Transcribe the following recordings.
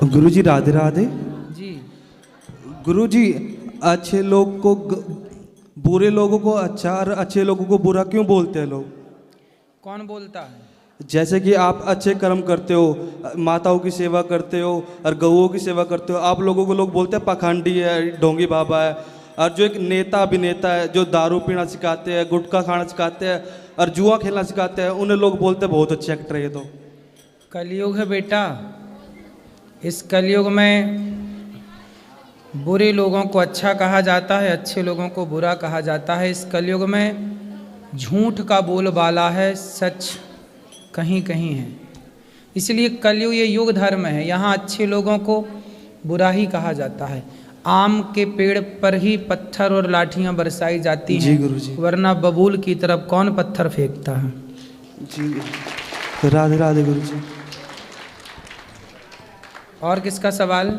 गुरुजी राधे राधे। जी। गुरुजी, अच्छे लोग को बुरे लोगों को अच्छा और अच्छे लोगों को बुरा क्यों बोलते हैं लोग? कौन बोलता है? जैसे कि आप अच्छे कर्म करते हो, माताओं की सेवा करते हो और गऊओं की सेवा करते हो, आप लोगों को लोग बोलते हैं पाखंडी है, ढोंगी बाबा है। और जो एक नेता अभिनेता है जो दारू पीना सिखाते हैं, गुटखा खाना सिखाते हैं और जुआ खेलना सिखाते हैं, उन्हें लोग बोलते हैं बहुत अच्छे एक्टर है ये। तो कलयुग है बेटा, इस कलयुग में बुरे लोगों को अच्छा कहा जाता है, अच्छे लोगों को बुरा कहा जाता है। इस कलयुग में झूठ का बोलबाला है, सच कहीं कहीं है। इसलिए कलयुग ये युग धर्म है, यहाँ अच्छे लोगों को बुरा ही कहा जाता है। आम के पेड़ पर ही पत्थर और लाठियाँ बरसाई जाती हैं। जी गुरुजी। वरना बबूल की तरफ कौन पत्थर फेंकता है? जी राधे राधे गुरुजी। और किसका सवाल?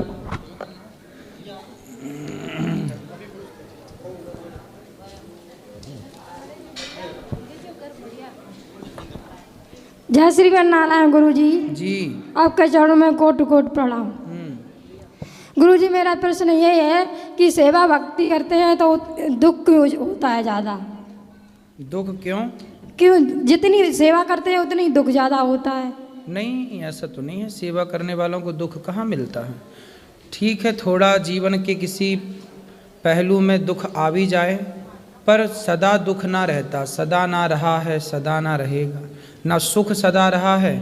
जय श्री नारायण गुरुजी। जी। आपके चरणों में कोट कोट प्रणाम। गुरुजी, मेरा प्रश्न ये है कि सेवा भक्ति करते हैं तो दुख क्यों होता है ज़्यादा? दुख क्यों? क्यों जितनी सेवा करते हैं उतनी दुख ज़्यादा होता है? नहीं, ऐसा तो नहीं है। सेवा करने वालों को दुख कहाँ मिलता है। ठीक है, थोड़ा जीवन के किसी पहलू में दुख आ भी जाए, पर सदा दुख ना रहता। सदा ना रहा है, सदा ना रहेगा। ना सुख सदा रहा है,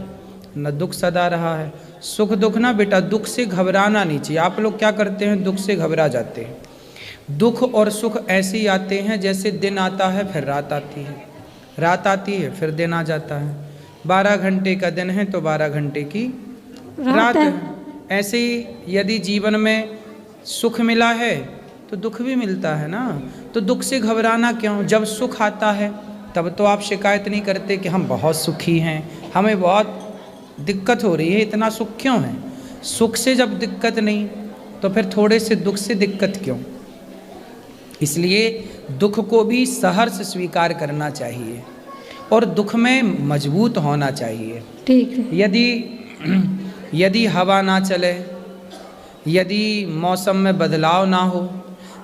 न दुख सदा रहा है। सुख दुख ना बेटा, दुख से घबराना नहीं चाहिए। आप लोग क्या करते हैं, दुख से घबरा जाते हैं। दुख और सुख ऐसे ही आते हैं जैसे दिन आता है फिर रात आती है, रात आती है फिर दिन आ जाता है। 12 घंटे का दिन है तो 12 घंटे की रात है। ऐसे ही यदि जीवन में सुख मिला है तो दुख भी मिलता है ना। तो दुख से घबराना क्यों? जब सुख आता है तब तो आप शिकायत नहीं करते कि हम बहुत सुखी हैं, हमें बहुत दिक्कत हो रही है, इतना सुख क्यों है? सुख से जब दिक्कत नहीं तो फिर थोड़े से दुख से दिक्कत क्यों? इसलिए दुख को भी सहर्ष स्वीकार करना चाहिए और दुख में मजबूत होना चाहिए। ठीक है। यदि हवा ना चले, यदि मौसम में बदलाव ना हो,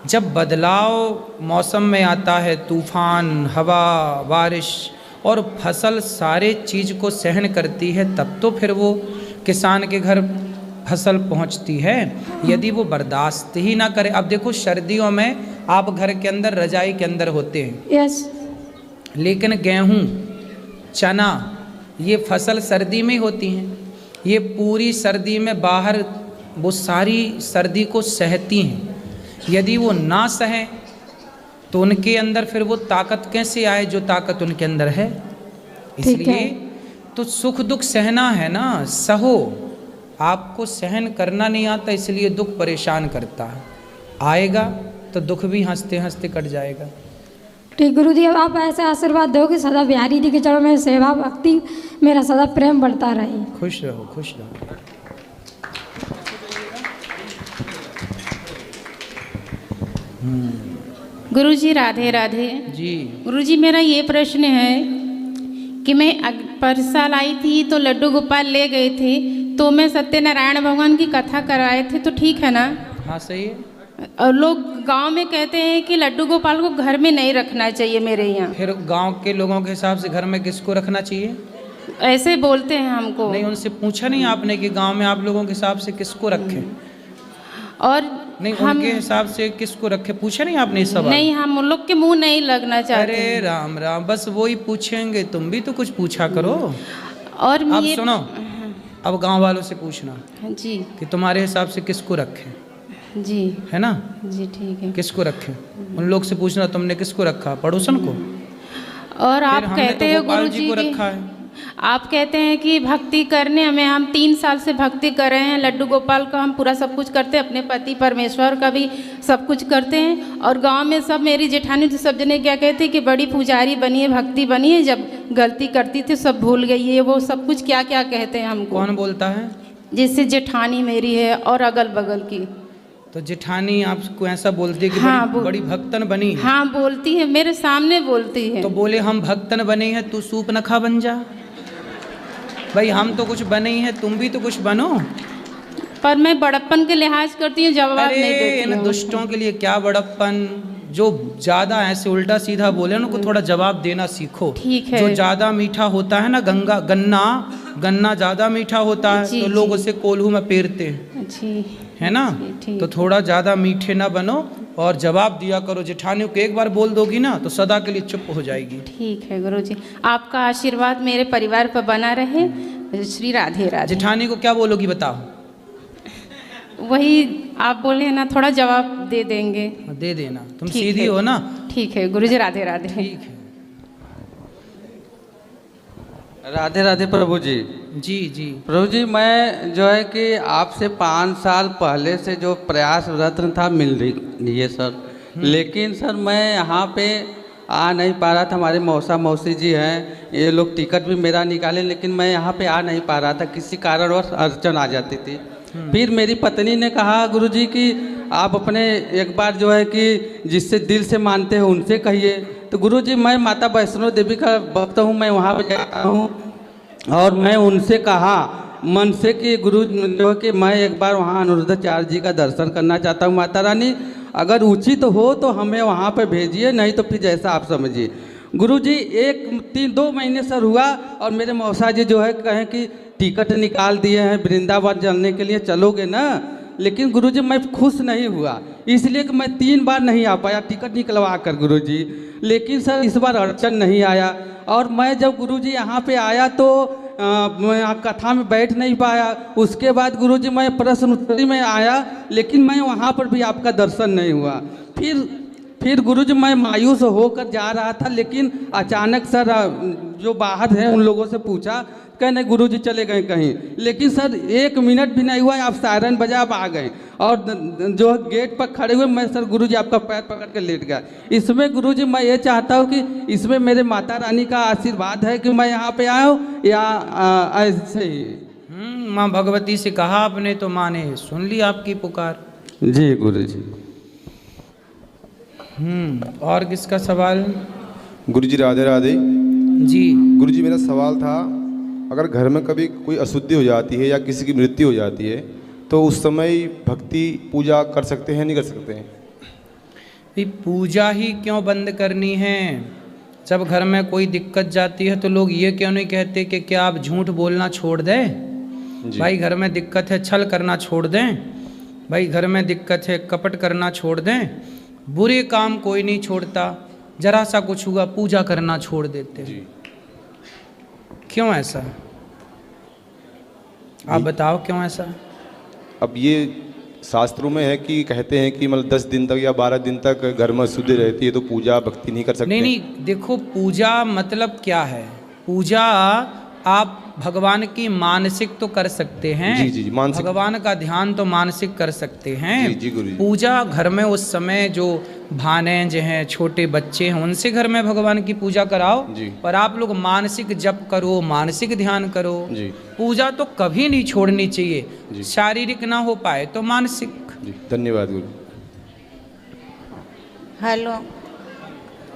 जब बदलाव मौसम में आता है, तूफान, हवा, बारिश और फसल सारे चीज़ को सहन करती है, तब तो फिर वो किसान के घर फसल पहुंचती है। यदि वो बर्दाश्त ही ना करे, अब देखो सर्दियों में आप घर के अंदर रजाई के अंदर होते हैं, यस, लेकिन गेहूँ, चना, ये फसल सर्दी में होती हैं। ये पूरी सर्दी में बाहर वो सारी सर्दी को सहती हैं। यदि वो ना सहें तो उनके अंदर फिर वो ताकत कैसे आए जो ताकत उनके अंदर है। इसलिए तो सुख दुख सहना है ना, सहो। आपको सहन करना नहीं आता, इसलिए दुख परेशान करता है। आएगा तो दुख भी हंसते हंसते कट जाएगा। ठीक गुरुजी, अब आप ऐसे आशीर्वाद दो कि सदा बिहारी जी के चरणों में सेवा भक्ति मेरा सदा प्रेम बढ़ता रहे। खुश रहो, खुश रहो। गुरुजी राधे राधे। जी। गुरुजी, मेरा ये प्रश्न है कि मैं पर साल आई थी तो लड्डू गोपाल ले गए थे, तो मैं सत्यनारायण भगवान की कथा कराए थे, तो ठीक है ना? हाँ सही है। और लोग गांव में कहते हैं कि लड्डू गोपाल को घर में नहीं रखना चाहिए मेरे यहाँ। फिर गांव के लोगों के हिसाब से घर में किसको रखना चाहिए? ऐसे बोलते हैं हमको। नहीं, उनसे पूछा नहीं आपने कि गांव में आप लोगों के हिसाब से किसको रखें? और नहीं, उनके हिसाब से किसको रखे पूछा नहीं आपने इस सवाल? नहीं, हम उन लोग के मुंह नहीं लगना चाहते। अरे राम राम, बस वो ही पूछेंगे, तुम भी तो कुछ पूछा करो। और अब सुनो, अब गांव वालों से पूछना जी कि तुम्हारे हिसाब से किसको रखें, जी, है ना? जी ठीक है। किसको रखें उन लोग से पूछना, तुमने किसको रखा? पड़ोसन को? और आप कहते हो गोपाल गुरुजी को की, रखा है। आप कहते हैं कि भक्ति करने हमें, हम 3 साल से भक्ति कर रहे हैं। लड्डू गोपाल का हम पूरा सब कुछ करते हैं, अपने पति परमेश्वर का भी सब कुछ करते हैं। और गांव में सब, मेरी जेठानी तो सब जने क्या कहते हैं कि बड़ी पुजारी बनी है, भक्ति बनी है, जब गलती करती थी सब भूल गई है, वो सब कुछ क्या क्या कहते हैं हमको। कौन बोलता है? जैसे जेठानी मेरी है और अगल बगल की। तो जेठानी आपको ऐसा बोलती है कि हाँ, बड़ी भक्तन बनी है? हाँ बोलती है, मेरे सामने बोलती है। तो बोले हम भक्तन बने हैं, तू सूप नखा बन जा। भाई हम तो कुछ बने ही हैं, तुम भी तो कुछ बनो। पर मैं बड़प्पन के लिहाज करती हूँ, जवाब नहीं अरे देती इन हूँ। दुष्टों के लिए क्या बड़प्पन, जो ज्यादा ऐसे उल्टा सीधा बोले उनको थोड़ा जवाब देना सीखो। ठीक है। जो ज्यादा मीठा होता है ना, गन्ना ज्यादा मीठा होता है जी, तो लोग जी। उसे कोल्हू में पेरते हैं, जी है ना। ठीक। तो थोड़ा ज्यादा मीठे ना बनो और जवाब दिया करो। जेठानियों को एक बार बोल दोगी ना तो सदा के लिए चुप हो जाएगी। ठीक है गुरुजी, आपका आशीर्वाद मेरे परिवार पर बना रहे। श्री राधे राधे। जेठानी को क्या बोलोगी बताओ? वही आप बोले ना, थोड़ा जवाब दे देंगे। दे देना, तुम ठीक सीधी है। हो ना। ठीक है गुरुजी, राधे राधे। ठीक है। राधे राधे प्रभु जी। जी जी प्रभु जी, मैं जो है कि आपसे 5 साल पहले से जो प्रयासरत था मिल रही है सर, लेकिन सर मैं यहाँ पे आ नहीं पा रहा था। हमारे मौसा मौसी जी हैं, ये लोग टिकट भी मेरा निकाले, लेकिन मैं यहाँ पे आ नहीं पा रहा था, किसी कारणवश अड़चन आ जाती थी। फिर मेरी पत्नी ने कहा गुरुजी कि आप अपने एक बार जो है कि जिससे दिल से मानते हो उनसे कहिए। तो गुरुजी, मैं माता वैष्णो देवी का भक्त हूँ, मैं वहाँ पर जाता हूँ और मैं उनसे कहा मन से कि गुरु जो है कि मैं एक बार वहाँ अनुरुद्धाचार्य जी का दर्शन करना चाहता हूँ। माता रानी अगर उचित हो तो हमें वहाँ पर भेजिए, नहीं तो फिर जैसा आप समझिए। गुरुजी 2 महीने सर हुआ और मेरे मौसा जी जो है कहें कि टिकट निकाल दिए हैं वृंदावन चलने के लिए, चलोगे ना। लेकिन गुरुजी मैं खुश नहीं हुआ, इसलिए कि मैं 3 बार नहीं आ पाया टिकट निकलवा कर गुरुजी। लेकिन सर इस बार अड़चन नहीं आया और मैं जब गुरुजी यहाँ पे आया तो मैं कथा में बैठ नहीं पाया। उसके बाद गुरुजी मैं प्रश्न उत्तरी में आया, लेकिन मैं वहाँ पर भी आपका दर्शन नहीं हुआ। फिर गुरुजी मैं मायूस होकर जा रहा था, लेकिन अचानक सर जो बाहर हैं उन लोगों से पूछा, कहे नहीं गुरुजी चले गए कहीं। लेकिन सर 1 मिनट भी नहीं हुआ, आप सायरन बजा आप आ गए और जो गेट पर खड़े हुए मैं सर गुरुजी आपका पैर पकड़ के लेट गया। इसमें गुरुजी मैं ये चाहता हूँ कि इसमें मेरे माता रानी का आशीर्वाद है कि मैं यहाँ पे आया हूँ या ऐसे ही? माँ भगवती से कहा आपने तो माँ ने सुन ली आपकी पुकार। जी गुरुजी। और किसका सवाल? गुरुजी राधे राधे। जी गुरुजी मेरा सवाल था, अगर घर में कभी कोई अशुद्धि हो जाती है या किसी की मृत्यु हो जाती है तो उस समय भक्ति पूजा कर सकते हैं नहीं कर सकते हैं? ये पूजा ही क्यों बंद करनी है? जब घर में कोई दिक्कत जाती है तो लोग ये क्यों नहीं कहते कि क्या आप झूठ बोलना छोड़ दें? भाई घर में दिक्कत है छल करना छोड़ दें, भाई घर में दिक्कत है कपट करना छोड़ दें। बुरे काम कोई नहीं छोड़ता, जरा सा कुछ हुआ पूजा करना छोड़ देते हैं। क्यों ऐसा? आप बताओ क्यों ऐसा? अब ये शास्त्रों में है कि कहते हैं कि मतलब 10 दिन तक या 12 दिन तक घर में शुद्धि रहती है तो पूजा भक्ति नहीं कर सकते। नहीं नहीं, देखो पूजा मतलब क्या है? पूजा आप भगवान की मानसिक तो कर सकते हैं। जी जी जी, मानसिक। भगवान का ध्यान तो मानसिक कर सकते हैं। जी जी गुरुजी। पूजा घर में उस समय जो भानेज हैं, छोटे बच्चे हैं, उनसे घर में भगवान की पूजा कराओ। जी। पर आप लोग मानसिक जप करो, मानसिक ध्यान करो। जी। पूजा तो कभी नहीं छोड़नी जी। चाहिए, शारीरिक ना हो पाए तो मानसिक। जी धन्यवाद गुरु। Hello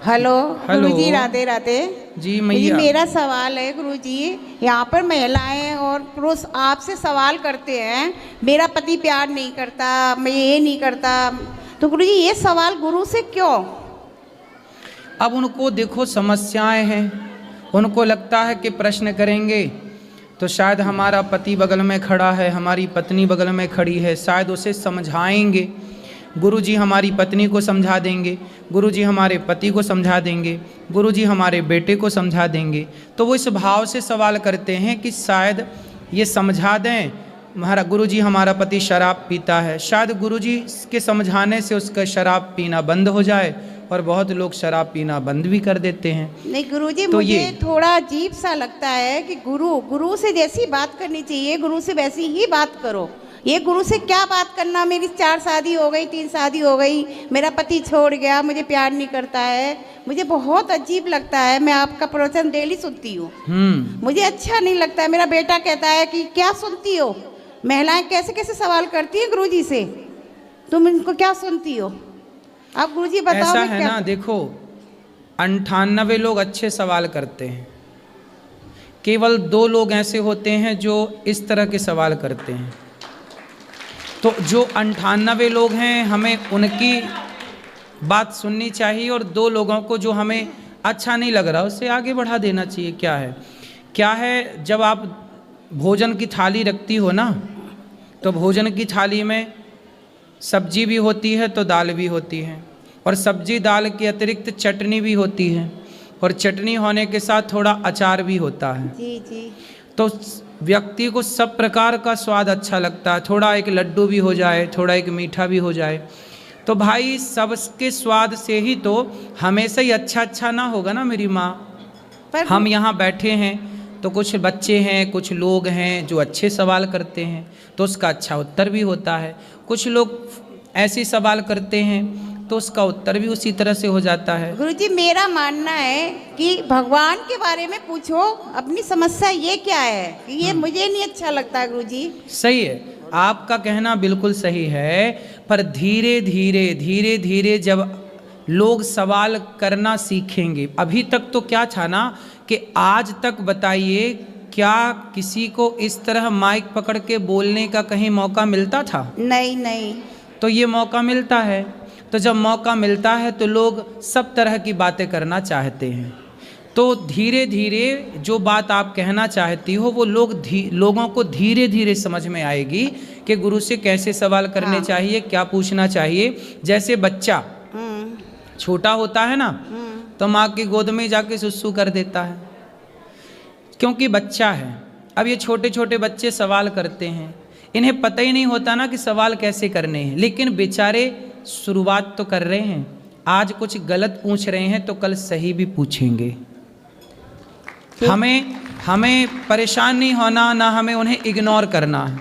hello hello. गुरुजी राधे राधे। जी जी मैया। मेरा सवाल है गुरुजी, यहाँ पर महिलाएं और पुरुष आपसे सवाल करते हैं मेरा पति प्यार नहीं करता, मैं ये नहीं करता, तो गुरुजी ये सवाल गुरु से क्यों? अब उनको देखो समस्याएं हैं, उनको लगता है कि प्रश्न करेंगे तो शायद हमारा पति बगल में खड़ा है, हमारी पत्नी बगल में खड़ी है, शायद उसे समझाएंगे। गुरुजी हमारी पत्नी को समझा देंगे, गुरुजी हमारे पति को समझा देंगे, गुरुजी हमारे बेटे को समझा देंगे। तो वो इस भाव से सवाल करते हैं कि शायद ये समझा दें, हमारा गुरुजी हमारा पति शराब पीता है, शायद गुरुजी के समझाने से उसका शराब पीना बंद हो जाए। और बहुत लोग शराब पीना बंद भी कर देते हैं। नहीं गुरुजी, तो मुझे ये थोड़ा अजीब सा लगता है कि गुरु से जैसी बात करनी चाहिए गुरु से वैसी ही बात करो। ये गुरु से क्या बात करना, मेरी 4 शादी हो गई, 3 शादी हो गई, मेरा पति छोड़ गया, मुझे प्यार नहीं करता है, मुझे बहुत अजीब लगता है। मैं आपका प्रवचन डेली सुनती हूँ, मुझे अच्छा नहीं लगता है। मेरा बेटा कहता है कि क्या सुनती हो, महिलाएं कैसे कैसे सवाल करती हैं गुरुजी से, तुम इनको क्या सुनती हो? आप गुरुजी बताओ। ऐसा मैं है क्या? ना, देखो 98 लोग अच्छे सवाल करते हैं, केवल 2 लोग ऐसे होते हैं जो इस तरह के सवाल करते हैं। तो जो 98 लोग हैं हमें उनकी बात सुननी चाहिए, और 2 लोगों को जो हमें अच्छा नहीं लग रहा उससे आगे बढ़ा देना चाहिए। क्या है जब आप भोजन की थाली रखती हो ना, तो भोजन की थाली में सब्जी भी होती है तो दाल भी होती है, और सब्जी दाल के अतिरिक्त चटनी भी होती है, और चटनी होने के साथ थोड़ा अचार भी होता है। जी जी। तो व्यक्ति को सब प्रकार का स्वाद अच्छा लगता है, थोड़ा एक लड्डू भी हो जाए, थोड़ा एक मीठा भी हो जाए, तो भाई सबके स्वाद से ही तो हमेशा ही अच्छा ना होगा ना मेरी माँ। पर हम यहाँ बैठे हैं तो कुछ बच्चे हैं, कुछ लोग हैं जो अच्छे सवाल करते हैं तो उसका अच्छा उत्तर भी होता है, कुछ लोग ऐसे सवाल करते हैं तो उसका उत्तर भी उसी तरह से हो जाता है। गुरुजी मेरा मानना है कि भगवान के बारे में पूछो, अपनी समस्या ये क्या है कि ये मुझे नहीं अच्छा लगता। गुरुजी सही है, आपका कहना बिल्कुल सही है, पर धीरे धीरे जब लोग सवाल करना सीखेंगे, अभी तक तो क्या था ना कि आज तक बताइए क्या किसी को इस तरह माइक पकड़ के बोलने का कहीं मौका मिलता था? नहीं। तो ये मौका मिलता है, तो जब मौका मिलता है तो लोग सब तरह की बातें करना चाहते हैं। तो धीरे धीरे जो बात आप कहना चाहती हो वो लोगों को धीरे धीरे समझ में आएगी कि गुरु से कैसे सवाल करने चाहिए, क्या पूछना चाहिए। जैसे बच्चा छोटा होता है ना तो माँ की गोद में जाके सुसु कर देता है, क्योंकि बच्चा है। अब ये छोटे छोटे बच्चे सवाल करते हैं, इन्हें पता ही नहीं होता ना कि सवाल कैसे करने हैं, लेकिन बेचारे शुरुआत तो कर रहे हैं। आज कुछ गलत पूछ रहे हैं तो कल सही भी पूछेंगे। हमें परेशान नहीं होना, ना हमें उन्हें इग्नोर करना है।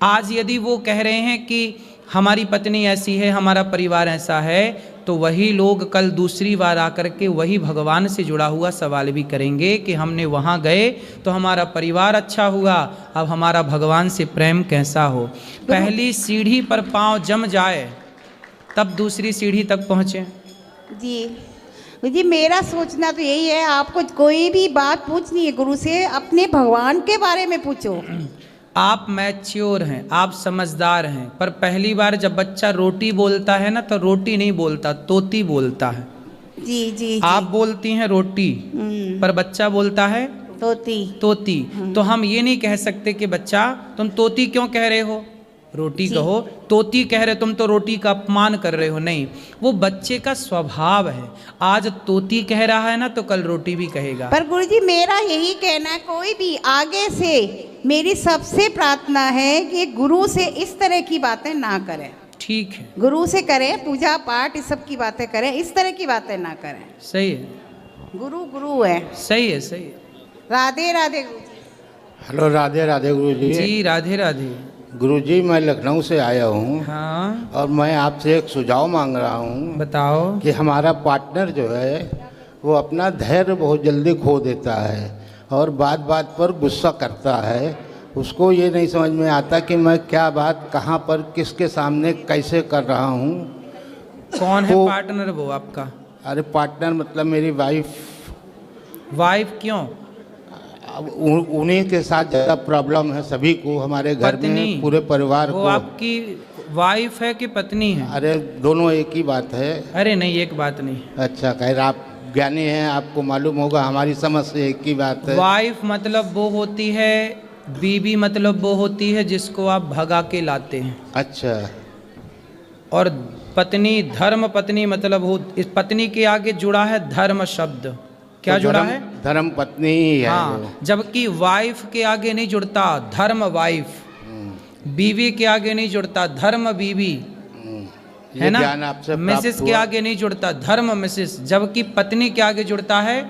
आज यदि वो कह रहे हैं कि हमारी पत्नी ऐसी है, हमारा परिवार ऐसा है, तो वही लोग कल दूसरी बार आकर के वही भगवान से जुड़ा हुआ सवाल भी करेंगे कि हमने वहाँ गए तो हमारा परिवार अच्छा हुआ, अब हमारा भगवान से प्रेम कैसा हो। पहली सीढ़ी पर पाँव जम जाए तब दूसरी सीढ़ी तक पहुँचे। जी मेरा सोचना तो यही है, आपको कोई भी बात पूछनी है गुरु से, अपने भगवान के बारे में पूछो। आप मैच्योर हैं, आप समझदार हैं, पर पहली बार जब बच्चा रोटी बोलता है ना तो रोटी नहीं बोलता, तोती बोलता है। जी। आप बोलती हैं रोटी, पर बच्चा बोलता है तोती। तो हम ये नहीं कह सकते कि बच्चा तुम तोती क्यों कह रहे हो, रोटी कहो। तोती कह रहे तुम तो रोटी का अपमान कर रहे हो। नहीं, वो बच्चे का स्वभाव है। आज तोती कह रहा है ना तो कल रोटी भी कहेगा। पर गुरुजी मेरा यही कहना है, कोई भी आगे से मेरी सबसे प्रार्थना है कि गुरु से इस तरह की बातें ना करें। ठीक है, गुरु से करें, पूजा पाठ इस सब की बातें करें, इस तरह की बातें ना करें। सही है, गुरु है। सही है। राधे राधे गुरुजी। हेलो, राधे राधे गुरुजी। जी राधे राधे। गुरुजी मैं लखनऊ से आया हूँ। हाँ, और मैं आपसे एक सुझाव मांग रहा हूँ। बताओ। कि हमारा पार्टनर जो है वो अपना धैर्य बहुत जल्दी खो देता है और बात बात पर गुस्सा करता है। उसको ये नहीं समझ में आता कि मैं क्या बात कहाँ पर किसके सामने कैसे कर रहा हूँ। कौन है पार्टनर वो आपका? अरे पार्टनर मतलब मेरी वाइफ। क्यों? अब उन्हीं के साथ ज़्यादा प्रॉब्लम है सभी को, हमारे घर में पूरे परिवार को। वो आपकी वाइफ है कि पत्नी है? अरे दोनों एक ही बात है। अरे नहीं, एक बात नहीं। अच्छा, खैर आप ज्ञानी हैं, आपको मालूम होगा, हमारी समझ से एक ही बात है। वाइफ मतलब वो होती है, बीवी मतलब वो होती है जिसको आप भगा के लाते हैं। अच्छा। और पत्नी, धर्म पत्नी मतलब हो, इस पत्नी के आगे जुड़ा है धर्म शब्द। क्या तो जुड़ा है? धर्म पत्नी ही है। हाँ, जबकि वाइफ के आगे नहीं जुड़ता धर्म वाइफ, बीवी के आगे नहीं जुड़ता धर्म बीवी, है ना। मिसेस के आगे नहीं जुड़ता धर्म मिसेस, जबकि पत्नी के आगे जुड़ता है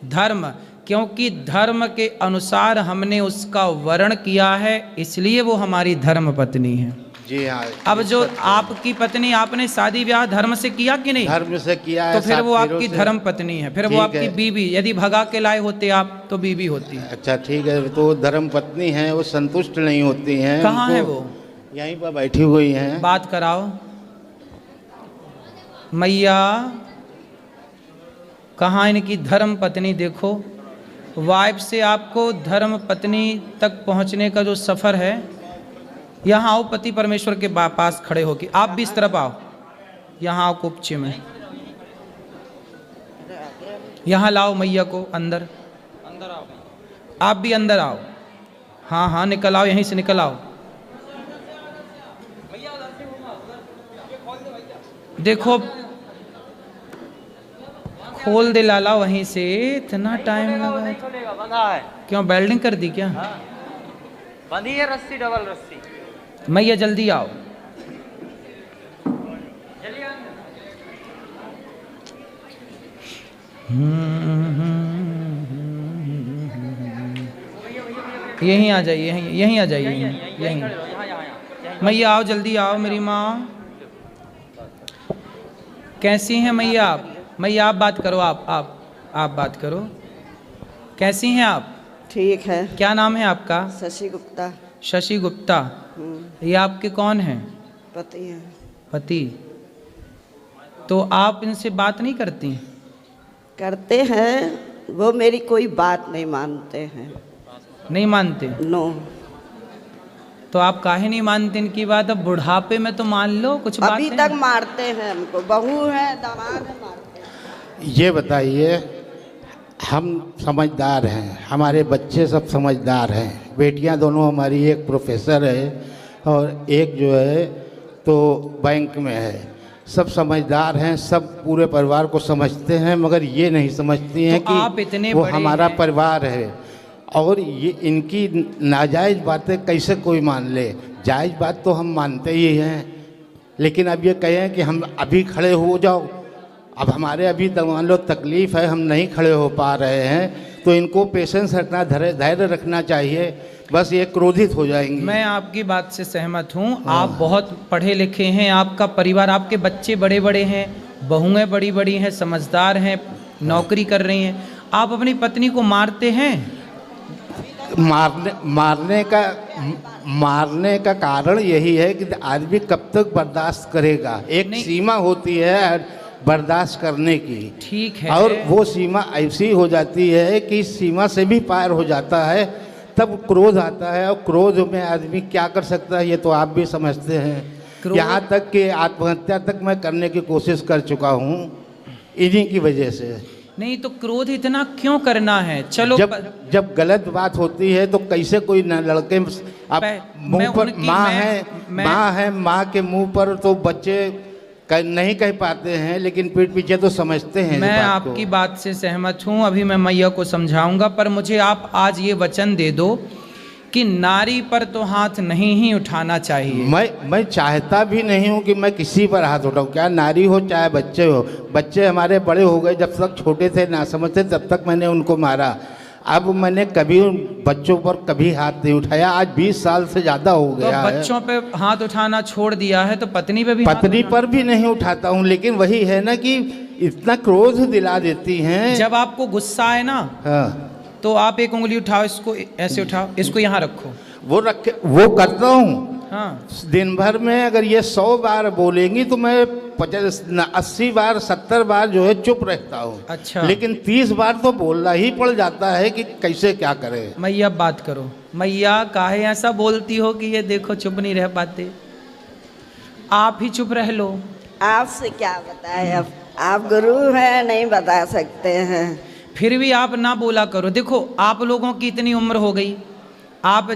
धर्म, क्योंकि धर्म के अनुसार हमने उसका वर्ण किया है, इसलिए वो हमारी धर्म पत्नी है। जी हाँ। अब जो आपकी पत्नी, आपने शादी ब्याह धर्म से किया कि नहीं? धर्म से किया है। तो फिर वो आपकी धर्म पत्नी है, फिर वो आपकी बीवी। यदि भगा के लाए होते आप तो बीवी होती। अच्छा ठीक है, तो धर्म पत्नी है, वो संतुष्ट नहीं होती हैं। कहाँ है वो? यहीं पर बैठी हुई हैं। बात कराओ। मैया, कहाँ इनकी धर्म पत्नी? देखो, वाइफ से आपको धर्म पत्नी तक पहुँचने का जो सफ़र है यहाँ आओ पति परमेश्वर के पास खड़े होके, आप भी इस तरफ आओ, यहाँ आओ कुपचे में, यहाँ लाओ मैया को अंदर, अंदर आओ, आप भी अंदर आओ, हाँ हाँ निकल आओ, यहीं से निकल आओ। देखो खोल दे लाला वहीं से, इतना टाइम लगा, क्यों वेल्डिंग कर दी क्या? बंधी है रस्सी, डबल रस्सी। मैया जल्दी आओ। यहीं आ जाइए, यहीं आ जाइए, यहीं। मैया आओ, जल्दी आओ मेरी माँ। कैसी हैं मैया आप? मैया आप बात करो, आप बात करो। कैसी हैं आप? ठीक है। क्या नाम है आपका? शशि गुप्ता। शशि गुप्ता। ये आपके कौन हैं? पति हैं। पति। तो आप इनसे बात नहीं करती? करते हैं, वो मेरी कोई बात नहीं मानते हैं। नहीं मानते? नो। तो आप काहे नहीं मानते इनकी बात? अब बुढ़ापे में तो मान लो कुछ बात। अभी तक मारते हैं हमको, बहू है दामाद है, मारते हैं। ये बताइए, हम समझदार हैं, हमारे बच्चे सब समझदार हैं, बेटियां दोनों हमारी, एक प्रोफेसर है और एक जो है तो बैंक में है, सब समझदार हैं, सब पूरे परिवार को समझते हैं, मगर ये नहीं समझती हैं तो आप कि इतने वो बड़े हमारा हैं। परिवार है। और ये इनकी नाजायज़ बातें कैसे कोई मान ले? जायज़ बात तो हम मानते ही हैं, लेकिन अब ये कहें कि हम अभी खड़े हो जाओ, अब हमारे अभी मान लो तकलीफ़ है, हम नहीं खड़े हो पा रहे हैं, तो इनको पेशेंस रखना, धैर्य रखना चाहिए, बस ये क्रोधित हो जाएंगे। मैं आपकी बात से सहमत हूँ। आप बहुत पढ़े लिखे हैं, आपका परिवार, आपके बच्चे बड़े बड़े हैं, बहुएं बड़ी बड़ी हैं, समझदार हैं, नौकरी कर रही हैं। आप अपनी पत्नी को मारते हैं? मारने का कारण यही है कि आदमी कब तक बर्दाश्त करेगा। एक सीमा होती है बर्दाश्त करने की, ठीक है, और वो सीमा ऐसी हो जाती है कि सीमा से भी पार हो जाता है, तब क्रोध आता है, और क्रोध में आदमी क्या कर सकता है ये तो आप भी समझते हैं। यहाँ तक कि आत्महत्या तक मैं करने की कोशिश कर चुका हूँ इन्हीं की वजह से। नहीं तो क्रोध इतना क्यों करना है? चलो जब गलत बात होती है तो कैसे कोई न लड़के मुंह पर माँ है, माँ के मुंह पर तो बच्चे नहीं कह पाते हैं, लेकिन पीठ पीछे तो समझते हैं। मैं आपकी बात से सहमत हूँ, अभी मैं मैया को समझाऊंगा, पर मुझे आप आज ये वचन दे दो कि नारी पर तो हाथ नहीं ही उठाना चाहिए। मैं चाहता भी नहीं हूँ कि मैं किसी पर हाथ उठाऊँ, क्या नारी हो चाहे बच्चे हो। बच्चे हमारे बड़े हो गए, जब तक छोटे थे ना समझते तब तक मैंने उनको मारा, अब मैंने कभी उन बच्चों पर कभी हाथ नहीं उठाया। आज 20 साल से ज़्यादा हो गया है। तो बच्चों पे हाथ उठाना छोड़ दिया है तो पत्नी पे भी? पत्नी पर भी नहीं उठाता हूँ, लेकिन वही है ना कि इतना क्रोध दिला देती हैं। जब आपको गुस्सा आए ना, हाँ, तो आप एक उंगली उठाओ, इसको ऐसे उठाओ, इसको यहाँ रखो, वो करता हूँ। हाँ, दिन भर में अगर ये 100 बार बोलेंगी तो मैं 80 बार 70 बार जो है चुप रहता हूँ। अच्छा। लेकिन 30 बार तो बोलना ही पड़ जाता है कि कैसे क्या करें। मैया बात करो। मैया काहे ऐसा बोलती हो कि ये देखो चुप नहीं रह पाते? आप ही चुप रह लो। आपसे क्या बताएं, अब आप गुरु हैं, नहीं बता सकते हैं। फिर भी आप ना बोला करो। देखो आप लोगों की इतनी उम्र हो गई, आप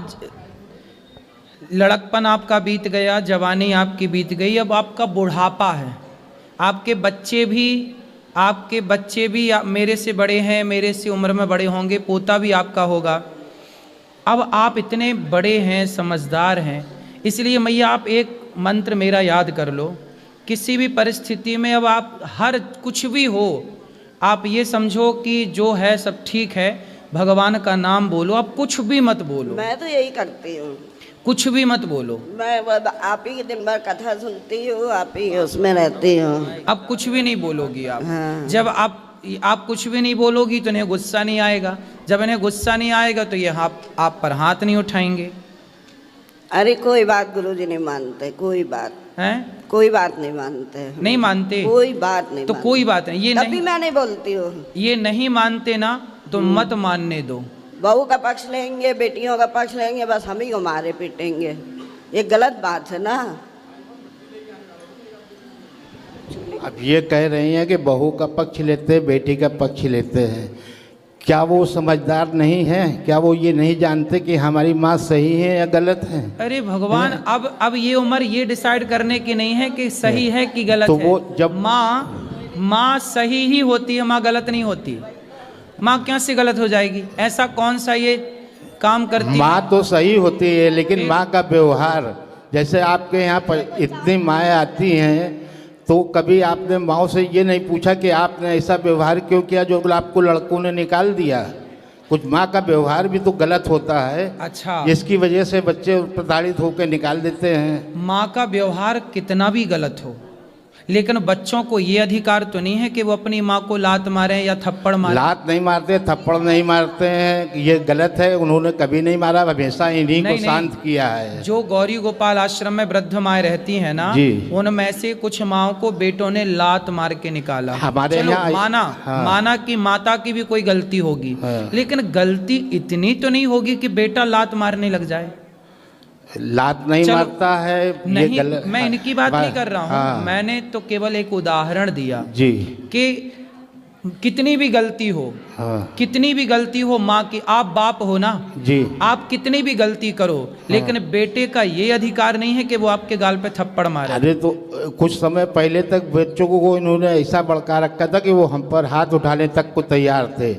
लड़कपन आपका बीत गया, जवानी आपकी बीत गई, अब आपका बुढ़ापा है। आपके बच्चे भी मेरे से बड़े हैं, मेरे से उम्र में बड़े होंगे, पोता भी आपका होगा। अब आप इतने बड़े हैं, समझदार हैं, इसलिए मैया आप एक मंत्र मेरा याद कर लो। किसी भी परिस्थिति में अब आप हर कुछ भी हो, आप ये समझो कि जो है सब ठीक है, भगवान का नाम बोलो, आप कुछ भी मत बोलो। मैं तो यही करती हूँ, कुछ भी मत बोलो। मैं आप ही दिन भर कथा सुनती हूँ, आप ही उसमें रहती हूँ। अब कुछ भी नहीं बोलोगी आप। हाँ। जब आप कुछ भी नहीं बोलोगी तो इन्हें गुस्सा नहीं आएगा, जब इन्हें गुस्सा नहीं आएगा तो ये आप पर हाथ नहीं उठाएंगे। अरे कोई बात गुरुजी नहीं मानते, कोई बात है, कोई बात नहीं मानते। नहीं मानते? कोई बात नहीं तो मानते। कोई बात नहीं, ये तभी मैं नहीं बोलती हूँ। ये नहीं मानते ना तो मत मानने दो। बहू का पक्ष लेंगे, बेटियों का पक्ष लेंगे, बस हम ही को मारे पीटेंगे। ये गलत बात है ना। अब ये कह रही हैं कि बहू का पक्ष लेते हैं, बेटी का पक्ष लेते हैं। क्या वो समझदार नहीं है? क्या वो ये नहीं जानते कि हमारी माँ सही है या गलत है? अरे भगवान, अब ये उम्र ये डिसाइड करने की नहीं है कि सही है कि गलत तो है। वो जब माँ सही ही होती है, माँ गलत नहीं होती। माँ कैसे गलत हो जाएगी? ऐसा कौन सा ये काम करती है? माँ तो सही होती है, लेकिन माँ का व्यवहार, जैसे आपके यहाँ पर इतनी माएँ आती हैं, तो कभी आपने माँ से ये नहीं पूछा कि आपने ऐसा व्यवहार क्यों किया जो आपको लड़कों ने निकाल दिया? कुछ माँ का व्यवहार भी तो गलत होता है। अच्छा, जिसकी वजह से बच्चे प्रताड़ित होकर निकाल देते हैं। माँ का व्यवहार कितना भी गलत हो, लेकिन बच्चों को ये अधिकार तो नहीं है कि वो अपनी माँ को लात मारें या थप्पड़ मारें। लात नहीं मारते, थप्पड़ नहीं मारते हैं, ये गलत है। उन्होंने कभी नहीं मारा, हमेशा इन्हीं को शांत किया है। जो गौरी गोपाल आश्रम में वृद्ध माएँ रहती हैं ना, उनमें से कुछ माओ को बेटों ने लात मार के निकाला। हमारे यहाँ माना कि माता की भी कोई गलती होगी, लेकिन गलती इतनी तो नहीं होगी कि बेटा लात मारने लग जाए। लात नहीं मारता है, नहीं, मैं इनकी बात नहीं कर रहा हूँ। मैंने तो केवल एक उदाहरण दिया जी कि कितनी भी गलती हो, कितनी भी गलती हो माँ की, आप बाप हो ना जी, आप कितनी भी गलती करो, लेकिन बेटे का ये अधिकार नहीं है कि वो आपके गाल पे थप्पड़ मारे। अरे तो कुछ समय पहले तक बच्चों को इन्होंने ऐसा भड़का रखा था कि वो हम पर हाथ उठाने तक को तैयार थे,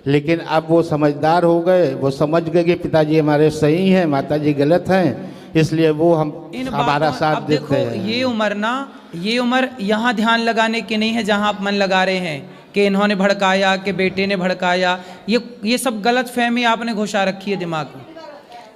लेकिन अब वो समझदार हो गए। वो समझ गए कि पिताजी हमारे सही हैं, माताजी गलत हैं, इसलिए वो हमारा साथ देते हैं। ये उम्र यहाँ ध्यान लगाने की नहीं है जहाँ आप मन लगा रहे हैं कि इन्होंने भड़काया, कि बेटे ने भड़काया। ये सब गलत फहमी आपने घुसा रखी है दिमाग में,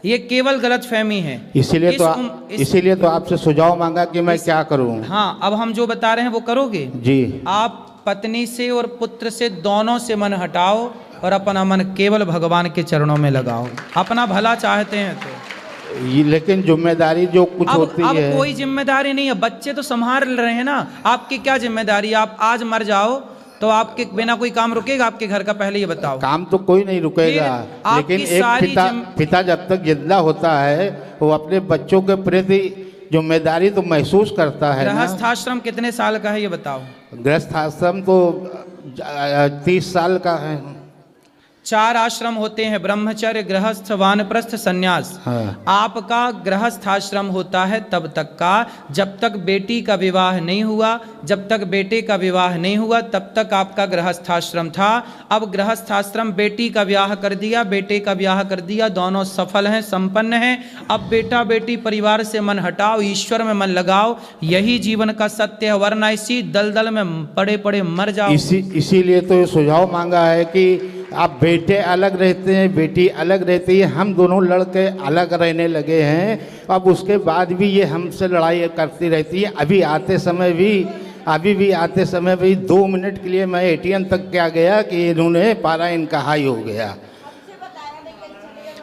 ये केवल गलत फहमी है। इसीलिए तो आपसे सुझाव मांगा कि मैं क्या करूं। हाँ, अब हम जो बता रहे हैं वो करोगे जी। आप पत्नी से और पुत्र से दोनों से मन हटाओ और अपना मन केवल भगवान के चरणों में लगाओ। अपना भला चाहते हैं तो लेकिन जिम्मेदारी जो कुछ होती है, अब कोई जिम्मेदारी नहीं है। बच्चे तो संभाल रहे हैं ना, आपकी क्या जिम्मेदारी? आप आज मर जाओ तो आपके बिना कोई काम रुकेगा आपके घर का? पहले ये बताओ। काम तो कोई नहीं रुकेगा, लेकिन एक पिता जब तक जिंदा होता है वो अपने बच्चों के प्रति जिम्मेदारी तो महसूस करता है। गृहस्थाश्रम कितने साल का है ये बताओ? गृहस्थाश्रम तो 30 साल का है। 4 आश्रम होते हैं, ब्रह्मचर्य, गृहस्थ, वानप्रस्थ, संन्यास। आपका गृहस्थाश्रम होता है तब तक का जब तक बेटी का विवाह नहीं हुआ। जब तक बेटे का विवाह नहीं हुआ तब तक आपका गृहस्थाश्रम था। अब गृहस्थाश्रम, बेटी का ब्याह कर दिया, बेटे का ब्याह कर दिया, दोनों सफल हैं, संपन्न हैं। अब बेटा बेटी परिवार से मन हटाओ, ईश्वर में मन लगाओ, यही जीवन का सत्य है, वरना इसी दलदल में पड़े पड़े मर जाओ। इसीलिए तो ये सुझाव मांगा है कि आप बेटे अलग रहते हैं, बेटी अलग रहती है, हम दोनों लड़के अलग रहने लगे हैं। अब उसके बाद भी ये हमसे लड़ाई करती रहती है। अभी भी आते समय भी 2 मिनट के लिए मैं ATM तक क्या गया कि इन्होंने पारा इनका हाई हो गया।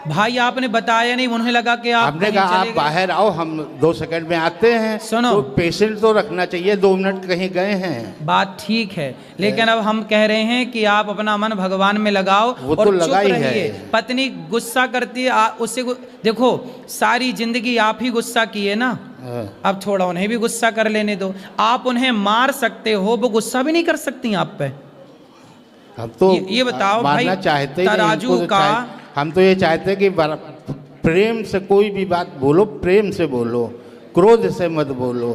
भाई आपने बताया नहीं, उन्हें लगा कि आपने कहा आप बाहर आओ, हम 2 सेकंड में आते हैं। सुनो, तो पेशेंट तो रखना चाहिए, 2 मिनट कहीं गए हैं, बात ठीक है, लेकिन अब हम कह रहे हैं कि आप अपना मन भगवान में लगाओ वो और तो लगा ही है। पत्नी गुस्सा करती है, उससे देखो सारी जिंदगी आप ही गुस्सा किए ना, अब थोड़ा उन्हें भी गुस्सा कर लेने दो। आप उन्हें मार सकते हो, वो गुस्सा भी नहीं कर सकती आप पे। हम तो ये बताओ भाई, तराजू का हम तो ये चाहते हैं कि प्रेम से कोई भी बात बोलो, प्रेम से बोलो, क्रोध से मत बोलो।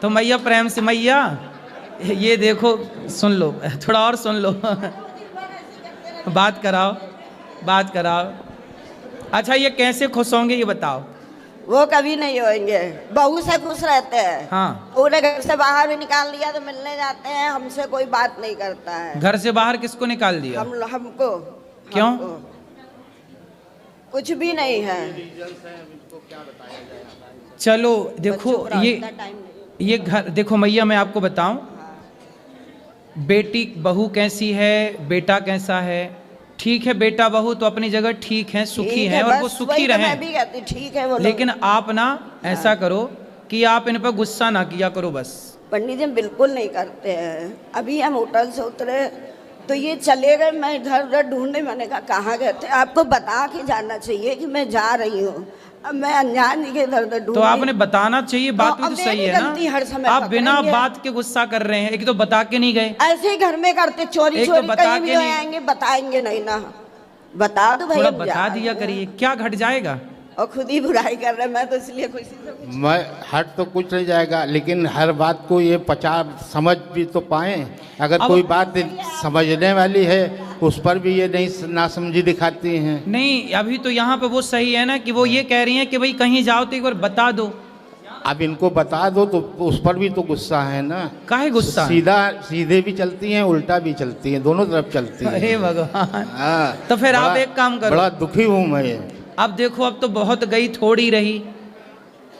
तो मैया प्रेम से, मैया ये देखो, सुन लो, थोड़ा और सुन लो बात कराओ। अच्छा, ये कैसे खुश होंगे ये बताओ? वो कभी नहीं होंगे, बहू से खुश रहते हैं। हाँ, उन्हें घर से बाहर भी निकाल दिया तो मिलने जाते हैं, हमसे कोई बात नहीं करता है। घर से बाहर किसको निकाल दिया? हमको। क्यों? कुछ भी नहीं है। चलो देखो, ये घर देखो मैया, मैं आपको बताऊं, बेटी बहू कैसी है, बेटा कैसा है। ठीक है, बेटा बहू तो अपनी जगह ठीक है, सुखी है और वो सुखी रहे। मैं भी कहती ठीक है, लेकिन आप ना ऐसा करो कि आप इन पर गुस्सा ना किया करो बस। पंडित जी बिल्कुल नहीं करते हैं। अभी हम होटल से उतरे तो ये चले गए, मैं इधर उधर ढूंढने, मैंने कहा कहाँ गए थे? आपको बता के जाना चाहिए कि मैं जा रही हूँ। अब मैं अनजान के इधर उधर तो आपने बताना चाहिए, बात भी तो सही है गलती हर समय ना। आप बिना पकड़ेंगे। बात के गुस्सा कर रहे हैं। एक तो बता के नहीं गए, ऐसे ही घर में करते चोरी एक तो चोरी बता कहीं भी के ले नहीं- आएंगे, बताएंगे नहीं ना। बता दो थोड़ा भैया, बता दिया करिए, क्या घट जाएगा। और खुद ही बुराई कर रहे हैं। मैं तो इसलिए खुशी से मैं हट तो कुछ नहीं जाएगा, लेकिन हर बात को ये समझ भी तो पाएं। अगर अब- कोई बात समझने वाली है उस पर भी ये नहीं नासमझी दिखाती हैं। नहीं, अभी तो यहाँ पे वो सही है ना कि वो ये कह रही हैं कि भाई कहीं जाओ तो एक बार बता दो। अब इनको बता दो तो उस पर भी तो गुस्सा है ना। काहे गुस्सा है? सीधे भी चलती हैं, उल्टा भी चलती हैं, दोनों तरफ चलती हैं। अरे भगवान। हाँ, तो फिर आप बड़ा- एक काम करो। बड़ा दुखी हूँ मैं। अब देखो, अब तो बहुत गई, थोड़ी रही।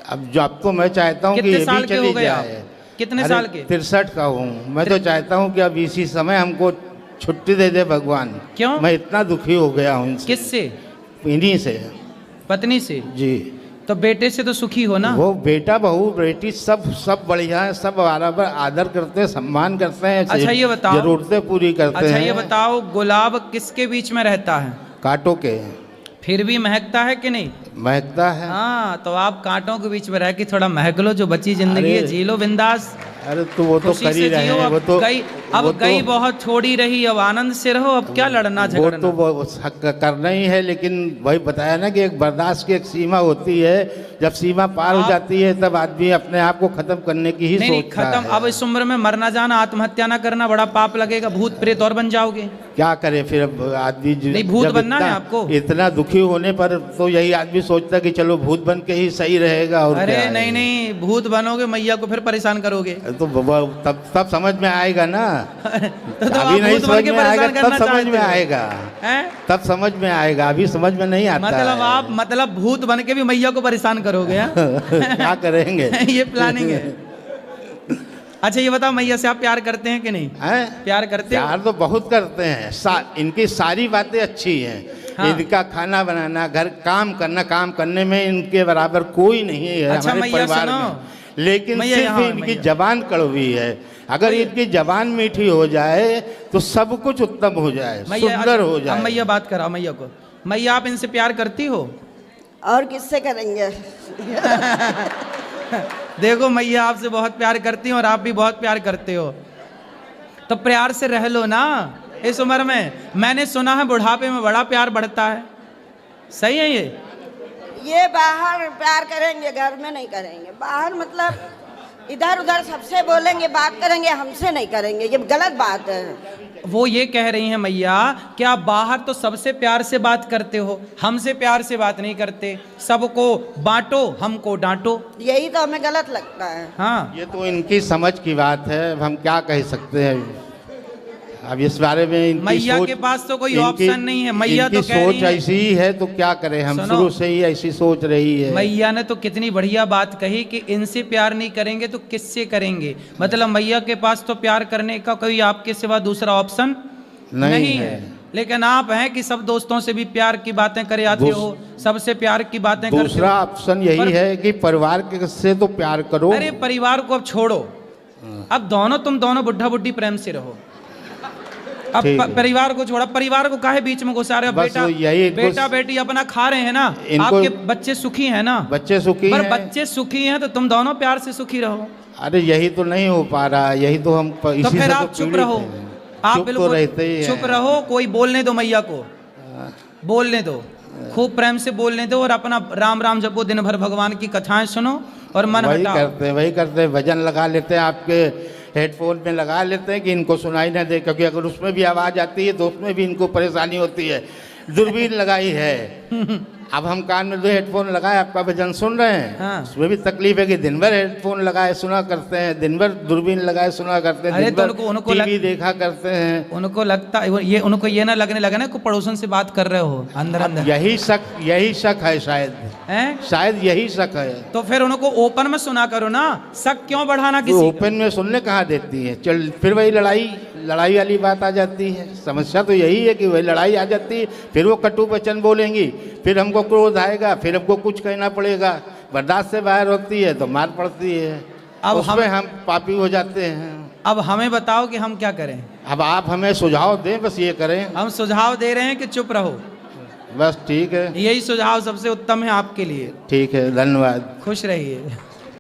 अब तो मैं चाहता हूँ कि कितने ये साल भी के हो चली गए आप? जाए। कितने अरे, साल के? 63 का हूँ मैं। तो चाहता हूँ कि अब इसी समय हमको छुट्टी दे दे भगवान। क्यों? मैं इतना दुखी हो गया हूँ इनसे। किससे? इन्हीं से। पत्नी से? जी। तो बेटे से तो सुखी हो ना? वो बेटा बहू बेटी सब बढ़िया है, सब बराबर आदर करते हैं, सम्मान करते हैं। अच्छा ये बताओ, जरूरतें पूरी करते हैं। अच्छा ये बताओ, गुलाब किसके बीच में रहता है? कांटों के। फिर भी महकता है कि नहीं? महकता है। हाँ, तो आप कांटों के बीच में रह के थोड़ा महक लो। जो बची जिंदगी है जी लो बिंदास। अरे तो वो तो खुशी कर ही से रहे जियो। हैं। अब वो तो गई, अब गई बहुत, छोड़ी रही, अब आनंद से रहो। अब क्या लड़ना वो झगड़ना। तो वो करना ही है, लेकिन वही बताया ना कि एक बर्दाश्त की एक सीमा होती है। जब सीमा पार हो जाती है तब आदमी अपने आप को खत्म करने की ही नहीं सोचता खत्म। है। अब इस उम्र में मरना जाना, आत्महत्या ना करना, बड़ा पाप लगेगा। भूत प्रेत और बन जाओगे। क्या करे फिर अब आदमी नहीं, भूत जब बनना इतना- है आपको। इतना दुखी होने पर तो यही आदमी सोचता कि चलो भूत बन के ही सही रहेगा। और अरे क्या है। नहीं नहीं, भूत बनोगे मैया को फिर परेशान करोगे। तो तब समझ में आएगा ना। तो आप अभी नहीं भूत बन समझ के में आएगा, परेशान तब करना समझ चाहते में हो। आएगा। हैं? तब समझ में आएगा, अभी समझ में नहीं आता मतलब है। आप भूत बन के भी मैया को परेशान करोगे? हाँ? क्या करेंगे। ये प्लानिंग है। अच्छा ये बताओ, मैया से आप प्यार करते हैं कि नहीं? हैं? प्यार करते हो? प्यार तो बहुत करते हैं। इनकी सारी बातें अच्छी हैं। हाँ। इनका खाना बनाना, घर काम करना, काम करने में इनके बराबर कोई नहीं है अच्छा, हमारे मैया परिवार सुनो। में। लेकिन मैया सिर्फ यहाँ है, इनकी मैया। जबान कड़वी है। अगर इनकी जबान मीठी हो जाए तो सब कुछ उत्तम हो जाए, मैया, सुंदर हो अब जाए। मैया बात कराओ मैया को। मैया आप इनसे प्यार करती हो? और किससे करेंगे। देखो मैया आपसे बहुत प्यार करती हैं और आप भी बहुत प्यार करते हो, तो प्यार से रह लो ना इस उम्र में। मैंने सुना है बुढ़ापे में बड़ा प्यार बढ़ता है। सही है ये बाहर प्यार करेंगे, घर में नहीं करेंगे। बाहर मतलब इधर उधर सबसे बोलेंगे, बात करेंगे, हमसे नहीं करेंगे। ये गलत बात है। वो ये कह रही हैं मैया कि आप बाहर तो सबसे प्यार से बात करते हो, हमसे प्यार से बात नहीं करते। सबको बांटो, हमको डांटो। यही तो हमें गलत लगता है। हाँ, ये तो इनकी समझ की बात है, अब हम क्या कह सकते हैं। अब इस बारे में इनकी मैया सोच, के पास तो कोई इनकी- ऑप्शन नहीं है। मैया तो इनकी कह रही सोच है, ऐसी ही है तो क्या करें हम। सुनो। शुरू से ही ऐसी सोच रही है। मैया ने तो कितनी बढ़िया बात कही कि इनसे प्यार नहीं करेंगे तो किससे करेंगे। मतलब मैया के पास तो प्यार करने का कोई आपके सिवा दूसरा ऑप्शन नहीं है। लेकिन आप हैं कि सब दोस्तों से भी प्यार की बातें करे आते हो, सबसे प्यार की बातें करते हो। दूसरा ऑप्शन यही है कि परिवार के से तो प्यार करो। अरे परिवार को अब छोड़ो, अब तुम दोनों बुढ़ा बुढ़ी प्रेम से रहो। अब ठीक है। परिवार को छोड़ा, परिवार को काहे बीच में घुसा रहे हो? बस बेटा यही इनको- बेटा बेटी अपना खा रहे हैं ना, इनको- आपके बच्चे सुखी हैं ना। बच्चे सुखी पर हैं। बच्चे सुखी हैं तो तुम दोनों प्यार से सुखी रहो। अरे यही तो नहीं हो पा रहा, यही तो हम तो इसी फिर से आप तो चुप पीड़ित रहो। हैं। आप चुप तो बिल्कुल रहते ही हैं। चुप रहो। कोई बोलने दो मैया को, बोलने दो, खूब प्रेम से बोलने दो और अपना राम राम जपो, दिन भर भगवान की कथाएं सुनो और मन वही हटाओ। वही करते हैं। वजन लगा लेते हैं, आपके हेडफोन में लगा लेते हैं कि इनको सुनाई ना दे, क्योंकि अगर उसमें भी आवाज़ आती है तो उसमें भी इनको परेशानी होती है। दूरबीन लगाई है, अब हम कान में 2 हेडफोन लगाए, आपका भजन सुन रहे हैं। हाँ। उसमें भी तकलीफ है कि दिन भर हेडफोन लगाए सुना करते हैं, दिन भर दूरबीन लगाए सुना करते हैं, अरे दिन तो भर उनको टीवी देखा करते हैं। उनको लगता ये उनको ये ना लगने लगा ना कि पड़ोसन से बात कर रहे हो अंदर अंदर। यही शक है शायद। हैं? शायद यही शक है। तो फिर उनको ओपन में सुना करो ना, शक क्यों बढ़ाना तो किसी का? ओपन में सुनने कहाँ देती है। चल फिर वही लड़ाई वाली बात आ जाती है। समस्या तो यही है कि वही लड़ाई आ जाती है, फिर वो कटु वचन बोलेंगी, फिर हमको क्रोध आएगा, फिर हमको कुछ कहना पड़ेगा। बर्दाश्त से बाहर होती है तो मार पड़ती है। अब उसमें हम पापी हो जाते हैं। अब हमें बताओ कि हम क्या करें। अब आप हमें सुझाव दें, बस ये करें। हम सुझाव दे रहे हैं कि चुप रहो। बस ठीक है, यही सुझाव सबसे उत्तम है आपके लिए। ठीक है, धन्यवाद। खुश रहिए।